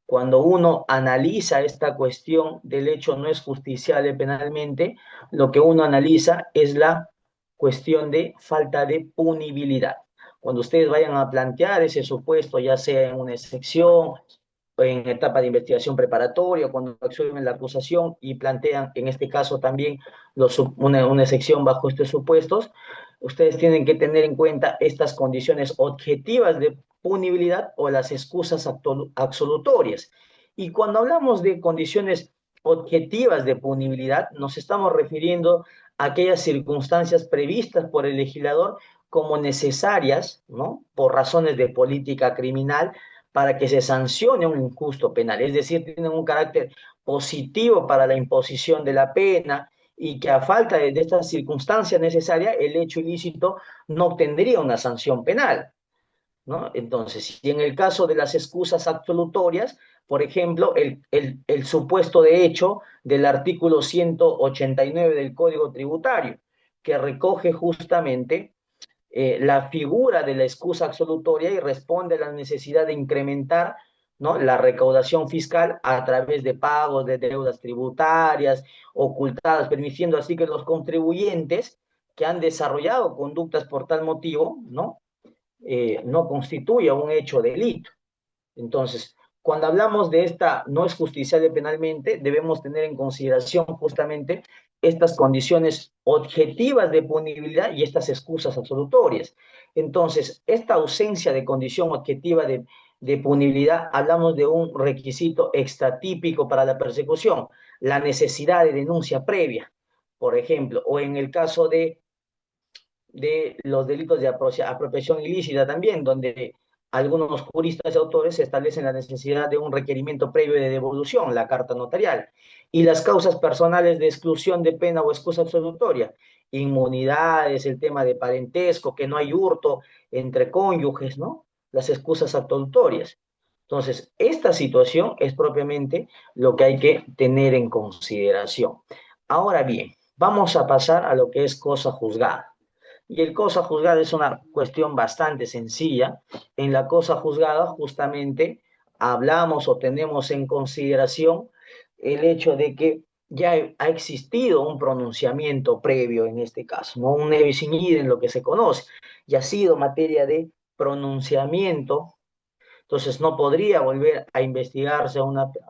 Cuando uno analiza esta cuestión del hecho no es justiciable penalmente, lo que uno analiza es la cuestión de falta de punibilidad. Cuando ustedes vayan a plantear ese supuesto, ya sea en una excepción, en etapa de investigación preparatoria, cuando absuelven la acusación y plantean, en este caso también, una excepción bajo estos supuestos, ustedes tienen que tener en cuenta estas condiciones objetivas de punibilidad o las excusas absolutorias. Y cuando hablamos de condiciones objetivas de punibilidad, nos estamos refiriendo a aquellas circunstancias previstas por el legislador como necesarias, ¿no? Por razones de política criminal para que se sancione un injusto penal, es decir, tienen un carácter positivo para la imposición de la pena y que a falta de esta circunstancia necesaria, el hecho ilícito no obtendría una sanción penal, ¿no? Entonces, si en el caso de las excusas absolutorias, por ejemplo, el supuesto de hecho del artículo 189 del Código Tributario, que recoge justamente la figura de la excusa absolutoria y responde a la necesidad de incrementar, ¿no?, la recaudación fiscal a través de pagos de deudas tributarias ocultadas, permitiendo así que los contribuyentes que han desarrollado conductas por tal motivo, no constituya un hecho de delito. Entonces, cuando hablamos de esta no es justiciable penalmente, debemos tener en consideración justamente estas condiciones objetivas de punibilidad y estas excusas absolutorias. Entonces, esta ausencia de condición objetiva de punibilidad, hablamos de un requisito extratípico para la persecución, la necesidad de denuncia previa, por ejemplo, o en el caso de los delitos de apropiación ilícita también, donde algunos juristas y autores establecen la necesidad de un requerimiento previo de devolución, la carta notarial, y las causas personales de exclusión de pena o excusa absolutoria, inmunidades, el tema de parentesco, que no hay hurto entre cónyuges, ¿no? Las excusas absolutorias. Entonces, esta situación es propiamente lo que hay que tener en consideración. Ahora bien, vamos a pasar a lo que es cosa juzgada. Y el cosa juzgada es una cuestión bastante sencilla. En la cosa juzgada justamente hablamos o tenemos en consideración el hecho de que ya ha existido un pronunciamiento previo en este caso, ¿no? Un nebis in idem, lo que se conoce, y ha sido materia de pronunciamiento. Entonces no podría volver a investigarse a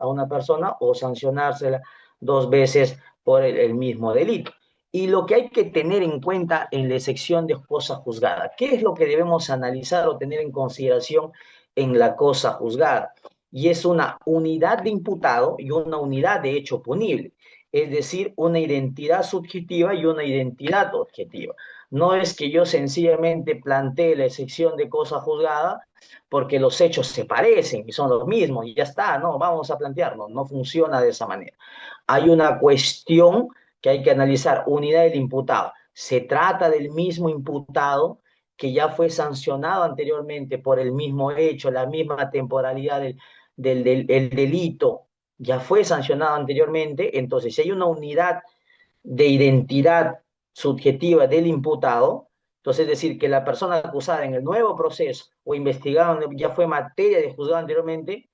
una persona o sancionársela dos veces por el mismo delito. Y lo que hay que tener en cuenta en la sección de cosa juzgada, ¿qué es lo que debemos analizar o tener en consideración en la cosa juzgada? Y es una unidad de imputado y una unidad de hecho punible, es decir, una identidad subjetiva y una identidad objetiva. No es que yo sencillamente plantee la sección de cosa juzgada porque los hechos se parecen y son los mismos y ya está, no, vamos a plantearnos, no funciona de esa manera. Hay una cuestión que hay que analizar, unidad del imputado. ¿Se trata del mismo imputado que ya fue sancionado anteriormente por el mismo hecho, la misma temporalidad del delito, ya fue sancionado anteriormente? Entonces, si hay una unidad de identidad subjetiva del imputado, entonces es decir, que la persona acusada en el nuevo proceso o investigada ya fue materia de juzgado anteriormente,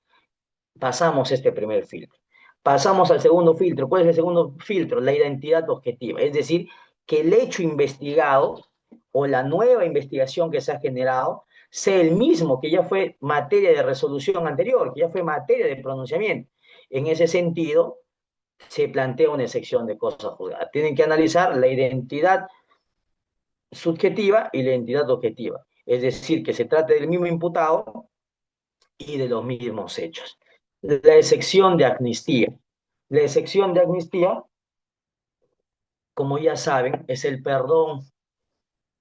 pasamos este primer filtro. Pasamos al segundo filtro. ¿Cuál es el segundo filtro? La identidad objetiva. Es decir, que el hecho investigado o la nueva investigación que se ha generado sea el mismo que ya fue materia de resolución anterior, que ya fue materia de pronunciamiento. En ese sentido, se plantea una sección de cosas juzgadas. Tienen que analizar la identidad subjetiva y la identidad objetiva. Es decir, que se trate del mismo imputado y de los mismos hechos. La excepción de amnistía. La excepción de amnistía, como ya saben, es el perdón,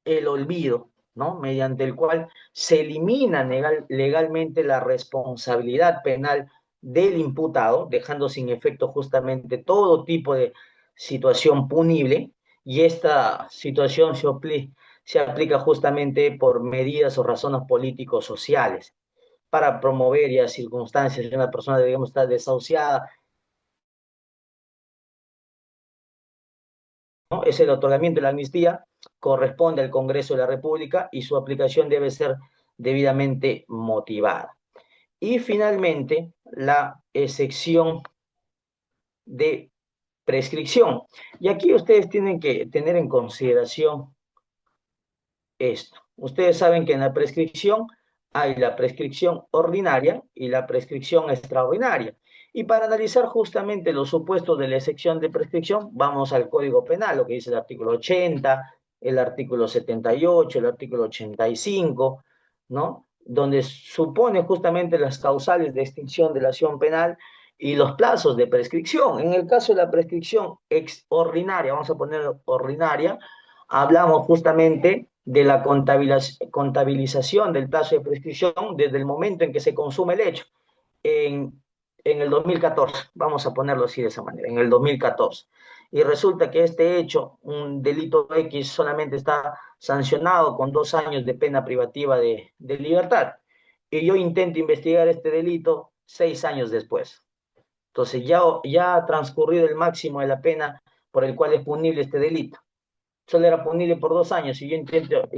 el olvido, ¿no? Mediante el cual se elimina legalmente la responsabilidad penal del imputado, dejando sin efecto justamente todo tipo de situación punible, y esta situación se aplica justamente por medidas o razones políticos sociales para promover ya circunstancias de una persona, digamos, está desahuciada, ¿no? Es el otorgamiento de la amnistía, corresponde al Congreso de la República y su aplicación debe ser debidamente motivada. Y finalmente, la excepción de prescripción. Y aquí ustedes tienen que tener en consideración esto. Ustedes saben que en la prescripción hay la prescripción ordinaria y la prescripción extraordinaria. Y para analizar justamente los supuestos de la excepción de prescripción, vamos al Código Penal, lo que dice el artículo 80, el artículo 78, el artículo 85, ¿no? Donde supone justamente las causales de extinción de la acción penal y los plazos de prescripción. En el caso de la prescripción extraordinaria, vamos a poner ordinaria, hablamos justamente de la contabilización del plazo de prescripción desde el momento en que se consume el hecho. En el 2014, vamos a ponerlo así de esa manera, en el 2014. Y resulta que este hecho, un delito X, solamente está sancionado con 2 años de pena privativa de libertad. Y yo intento investigar este delito 6 años después. Entonces ya ha transcurrido el máximo de la pena por el cual es punible este delito. Solo era punible por 2 años y yo intento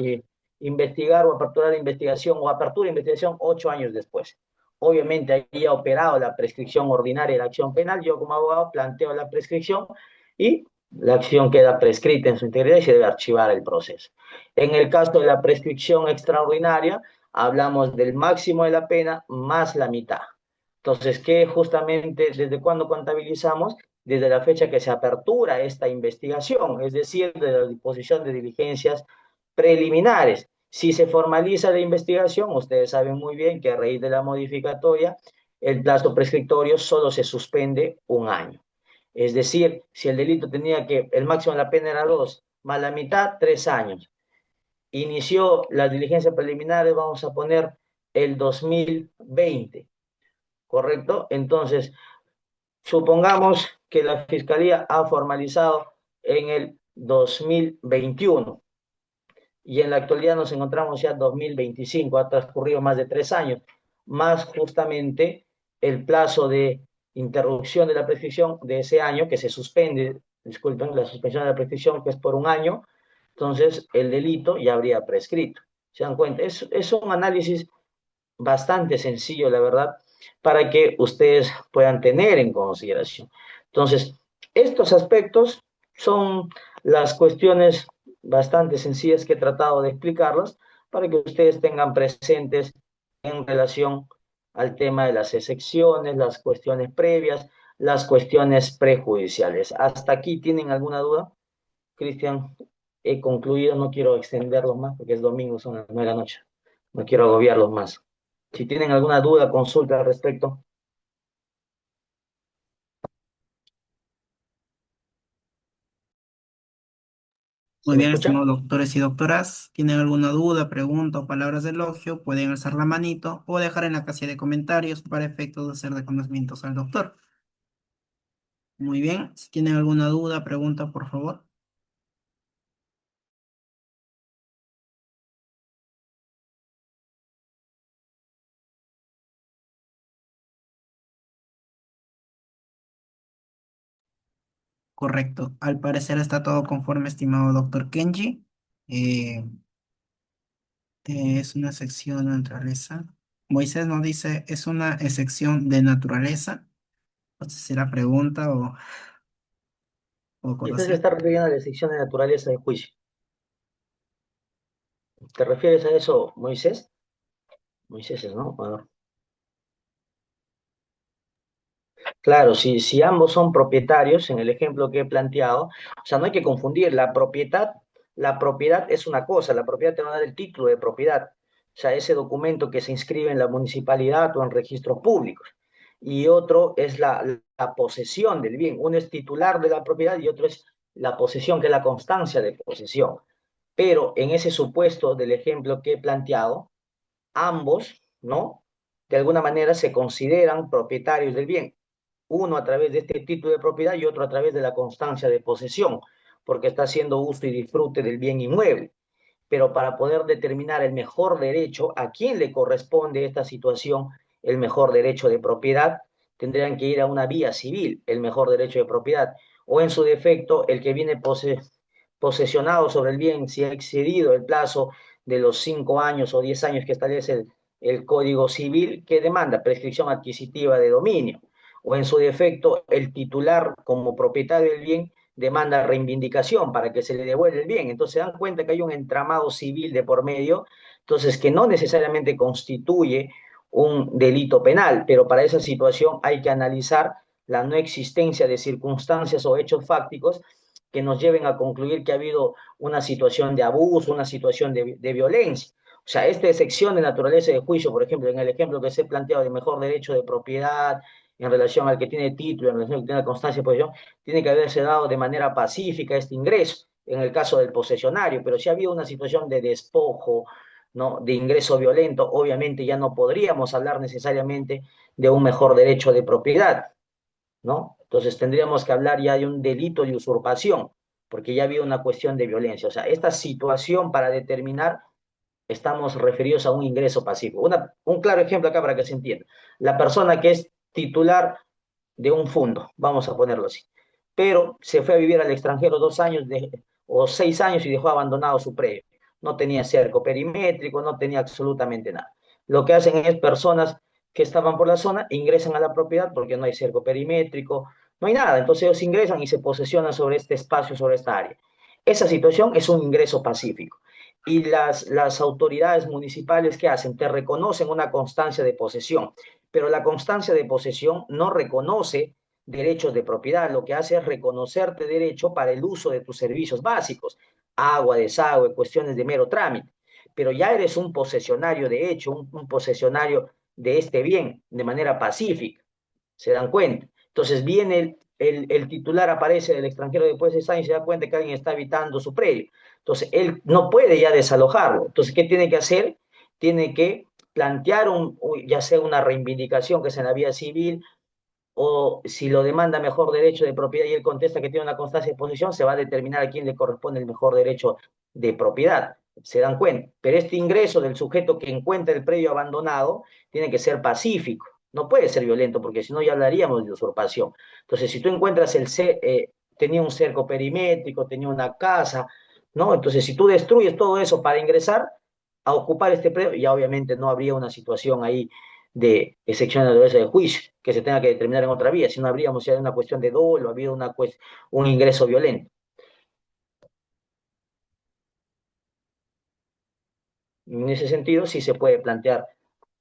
investigar o aperturar la investigación o apertura de investigación 8 años después. Obviamente ahí ha operado la prescripción ordinaria de la acción penal, yo como abogado planteo la prescripción y la acción queda prescrita en su integridad y se debe archivar el proceso. En el caso de la prescripción extraordinaria, hablamos del máximo de la pena más la mitad. Entonces, ¿qué justamente desde cuándo contabilizamos? Desde la fecha que se apertura esta investigación, es decir, de la disposición de diligencias preliminares. Si se formaliza la investigación, ustedes saben muy bien que a raíz de la modificatoria, el plazo prescriptorio solo se suspende un año. Es decir, si el delito tenía que, el máximo de la pena era 2, más la mitad, 3 años. Inició las diligencias preliminares, vamos a poner el 2020, ¿correcto? Entonces, supongamos que la Fiscalía ha formalizado en el 2021 y en la actualidad nos encontramos ya en 2025, ha transcurrido más de 3 años, más justamente el plazo de interrupción de la prescripción de ese año que se suspende, disculpen, la suspensión de la prescripción que es por un año, entonces el delito ya habría prescrito. ¿Se dan cuenta? Es un análisis bastante sencillo, la verdad, para que ustedes puedan tener en consideración. Entonces, estos aspectos son las cuestiones bastante sencillas que he tratado de explicarlas para que ustedes tengan presentes en relación al tema de las excepciones, las cuestiones previas, las cuestiones prejudiciales. ¿Hasta aquí tienen alguna duda? Cristian, he concluido, no quiero extenderlo más porque es domingo, son las 9 de la noche. No quiero agobiarlos más. Si tienen alguna duda, consulta al respecto. Muy ¿Se me bien, escucha? estimados doctores y doctoras. ¿Tienen alguna duda, pregunta o palabras de elogio? Pueden alzar la manito o dejar en la casilla de comentarios para efectos de hacer reconocimientos al doctor. Muy bien, si tienen alguna duda, pregunta, por favor. Correcto. Al parecer está todo conforme, estimado doctor Kenji. Eh, es una sección de naturaleza. Moisés nos dice, es una excepción de naturaleza. No sé si la pregunta o Quizás se acotación. está refiriendo a la sección de naturaleza de juicio. ¿Te refieres a eso, Moisés? Moisés, ¿no? Bueno, claro, si ambos son propietarios, en el ejemplo que he planteado, o sea, no hay que confundir, la propiedad es una cosa, la propiedad te va a dar el título de propiedad, o sea, ese documento que se inscribe en la municipalidad o en registros públicos, y otro es la posesión del bien, uno es titular de la propiedad y otro es la posesión, que es la constancia de posesión. Pero en ese supuesto del ejemplo que he planteado, ambos, ¿no? De alguna manera se consideran propietarios del bien, uno a través de este título de propiedad y otro a través de la constancia de posesión, porque está haciendo uso y disfrute del bien inmueble. Pero para poder determinar el mejor derecho, a quién le corresponde esta situación, el mejor derecho de propiedad, tendrían que ir a una vía civil, el mejor derecho de propiedad, o en su defecto, el que viene posesionado sobre el bien, si ha excedido el plazo de los 5 años o 10 años que establece el Código Civil, que demanda prescripción adquisitiva de dominio, o en su defecto, el titular como propietario del bien demanda reivindicación para que se le devuelva el bien. Entonces se dan cuenta que hay un entramado civil de por medio, entonces que no necesariamente constituye un delito penal, pero para esa situación hay que analizar la no existencia de circunstancias o hechos fácticos que nos lleven a concluir que ha habido una situación de abuso, una situación de violencia. O sea, esta excepción de naturaleza de juicio, por ejemplo, en el ejemplo que se ha planteado de mejor derecho de propiedad, en relación al que tiene título, en relación al que tiene constancia de posesión, tiene que haberse dado de manera pacífica este ingreso, en el caso del posesionario, pero si ha habido una situación de despojo, ¿no? De ingreso violento, obviamente ya no podríamos hablar necesariamente de un mejor derecho de propiedad, ¿no? Entonces tendríamos que hablar ya de un delito de usurpación, porque ya había una cuestión de violencia. O sea, esta situación para determinar, estamos referidos a un ingreso pasivo. Un claro ejemplo acá para que se entienda. La persona que es titular de un fondo, vamos a ponerlo así, pero se fue a vivir al extranjero 2 años o 6 años y dejó abandonado su predio. No tenía cerco perimétrico, no tenía absolutamente nada. Lo que hacen es personas que estaban por la zona, ingresan a la propiedad porque no hay cerco perimétrico, no hay nada. Entonces ellos ingresan y se posesionan sobre este espacio, sobre esta área. Esa situación es un ingreso pacífico. Y las autoridades municipales, ¿qué hacen? Te reconocen una constancia de posesión, pero la constancia de posesión no reconoce derechos de propiedad, lo que hace es reconocerte derecho para el uso de tus servicios básicos, agua, desagüe, cuestiones de mero trámite, pero ya eres un posesionario de hecho, un posesionario de este bien de manera pacífica, ¿se dan cuenta? Entonces viene el titular, aparece del extranjero después de 6 años y se da cuenta que alguien está habitando su predio. Entonces él no puede ya desalojarlo. Entonces, ¿qué tiene que hacer? Tiene que plantear ya sea una reivindicación que es en la vía civil, o si lo demanda mejor derecho de propiedad y él contesta que tiene una constancia de posesión, se va a determinar a quién le corresponde el mejor derecho de propiedad. ¿Se dan cuenta? Pero este ingreso del sujeto que encuentra el predio abandonado tiene que ser pacífico, no puede ser violento, porque si no ya hablaríamos de usurpación. Entonces, si tú encuentras tenía un cerco perimétrico, tenía una casa, ¿no? Entonces, si tú destruyes todo eso para ingresar a ocupar este predio, ya obviamente no habría una situación ahí de excepción de dureza de juicio, que se tenga que determinar en otra vía, si no habríamos ya una cuestión de dolo, había un ingreso violento. En ese sentido, sí se puede plantear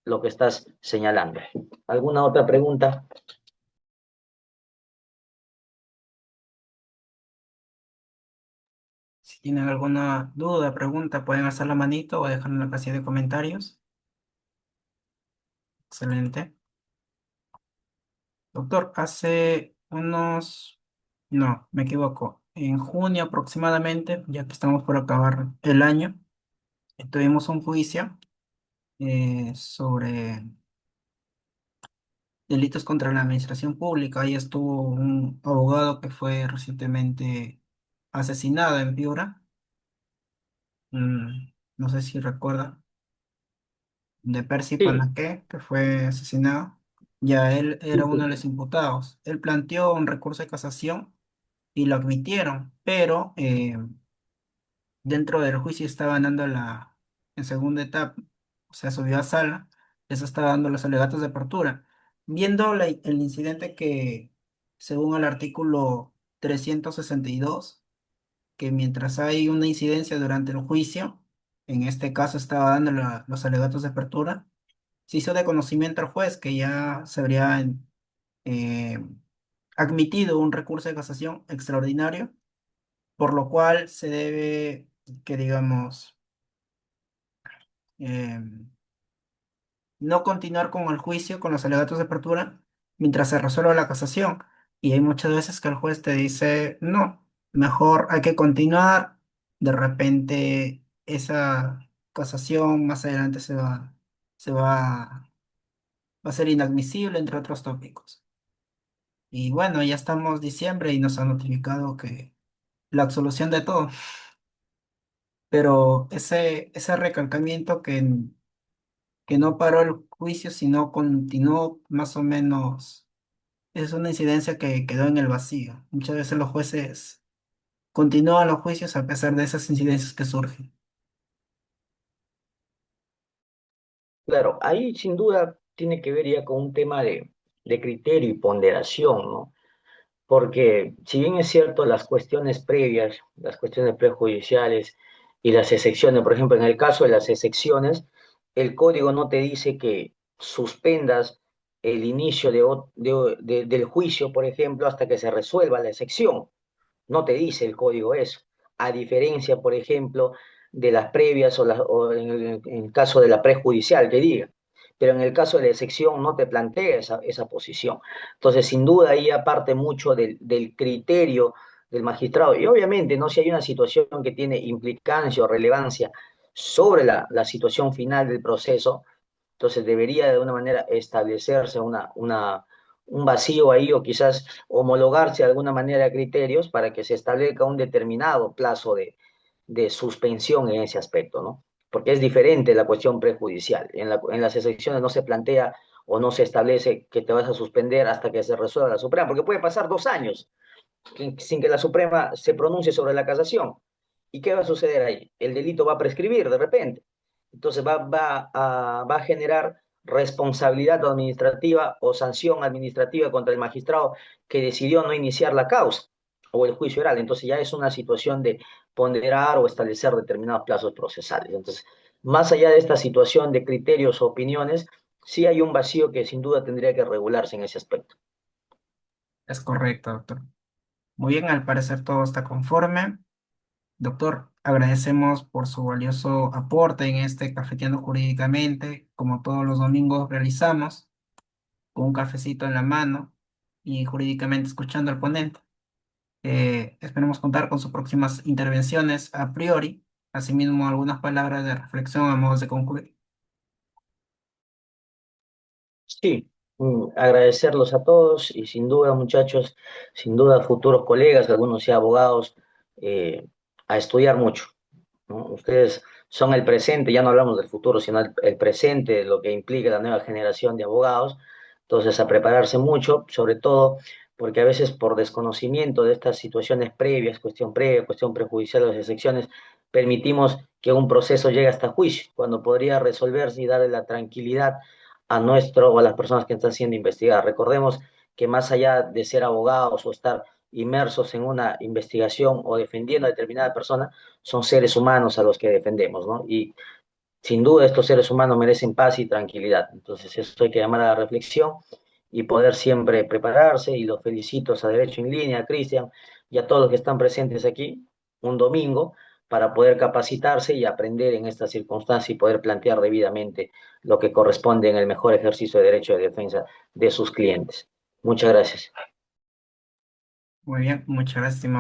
lo que estás señalando. ¿Alguna otra pregunta? Si tienen alguna duda, pregunta, pueden hacer la manito o dejarlo en la casilla de comentarios. Excelente. Doctor, hace unos... No, me equivoco. En junio aproximadamente, ya que estamos por acabar el año, tuvimos un juicio sobre delitos contra la administración pública. Ahí estuvo un abogado que fue recientemente asesinado en Piura. No sé si recuerda, de Percy Sí, Panaque, que fue asesinado. Ya él sí, era uno de sí. los imputados. Él planteó un recurso de casación y lo admitieron, pero dentro del juicio estaba dando en segunda etapa, o sea, subió a sala, eso estaba dando los alegatos de apertura. Viendo el incidente que, según el artículo 362, que mientras hay una incidencia durante el juicio, en este caso estaba dando los alegatos de apertura, se hizo de conocimiento al juez que ya se habría eh, admitido un recurso de casación extraordinario, por lo cual se debe, que digamos, eh, no continuar con el juicio, con los alegatos de apertura, mientras se resuelva la casación. Y hay muchas veces que el juez te dice, no, mejor hay que continuar. De repente esa casación más adelante se va, va a ser inadmisible, entre otros tópicos. Y bueno, ya estamos diciembre y nos han notificado que la absolución de todo. Pero ese recalcamiento que no paró el juicio, sino continuó más o menos. Es una incidencia que quedó en el vacío. Muchas veces los jueces continúan los juicios a pesar de esas incidencias que surgen. Claro, ahí sin duda tiene que ver ya con un tema de criterio y ponderación, ¿no? Porque si bien es cierto las cuestiones previas, las cuestiones prejudiciales y las excepciones, por ejemplo, en el caso de las excepciones, el código no te dice que suspendas el inicio del juicio, por ejemplo, hasta que se resuelva la excepción. No te dice el código eso. A diferencia, por ejemplo, de las previas o en el caso de la prejudicial, que diga. Pero en el caso de la excepción no te plantea esa posición. Entonces, sin duda, ahí aparte mucho del criterio del magistrado. Y obviamente, ¿no? Si hay una situación que tiene implicancia o relevancia sobre la situación final del proceso, entonces debería de alguna manera establecerse un vacío ahí o quizás homologarse de alguna manera a criterios para que se establezca un determinado plazo de suspensión en ese aspecto, ¿no? Porque es diferente la cuestión prejudicial. En las excepciones no se plantea o no se establece que te vas a suspender hasta que se resuelva la Suprema, porque puede pasar 2 años sin que la Suprema se pronuncie sobre la casación. ¿Y qué va a suceder ahí? El delito va a prescribir de repente. Entonces va a generar responsabilidad administrativa o sanción administrativa contra el magistrado que decidió no iniciar la causa o el juicio oral. Entonces ya es una situación de ponderar o establecer determinados plazos procesales. Entonces, más allá de esta situación de criterios o opiniones, sí hay un vacío que sin duda tendría que regularse en ese aspecto. Es correcto, doctor. Muy bien, al parecer todo está conforme. Doctor, Agradecemos por su valioso aporte en este Cafeteando Jurídicamente, como todos los domingos realizamos, con un cafecito en la mano y jurídicamente escuchando al ponente. Esperemos contar con sus próximas intervenciones a priori, asimismo algunas palabras de reflexión a modo de concluir. Sí, agradecerlos a todos y sin duda, muchachos, sin duda futuros colegas, algunos ya abogados, eh, a estudiar mucho, ¿no? Ustedes son el presente, ya no hablamos del futuro, sino el presente, lo que implica la nueva generación de abogados. Entonces, a prepararse mucho, sobre todo porque a veces por desconocimiento de estas situaciones previas, cuestión previa, cuestión prejudicial de las excepciones, permitimos que un proceso llegue hasta juicio, cuando podría resolverse y darle la tranquilidad a nuestro o a las personas que están siendo investigadas. Recordemos que más allá de ser abogados o estar inmersos en una investigación o defendiendo a determinada persona, son seres humanos a los que defendemos, ¿no? Y sin duda estos seres humanos merecen paz y tranquilidad. Entonces, esto hay que llamar a la reflexión y poder siempre prepararse. Y los felicito a Derecho en Línea, a Cristian y a todos los que están presentes aquí un domingo para poder capacitarse y aprender en esta circunstancia y poder plantear debidamente lo que corresponde en el mejor ejercicio de derecho de defensa de sus clientes. Muchas gracias. Muy bien, muchas gracias, estimado.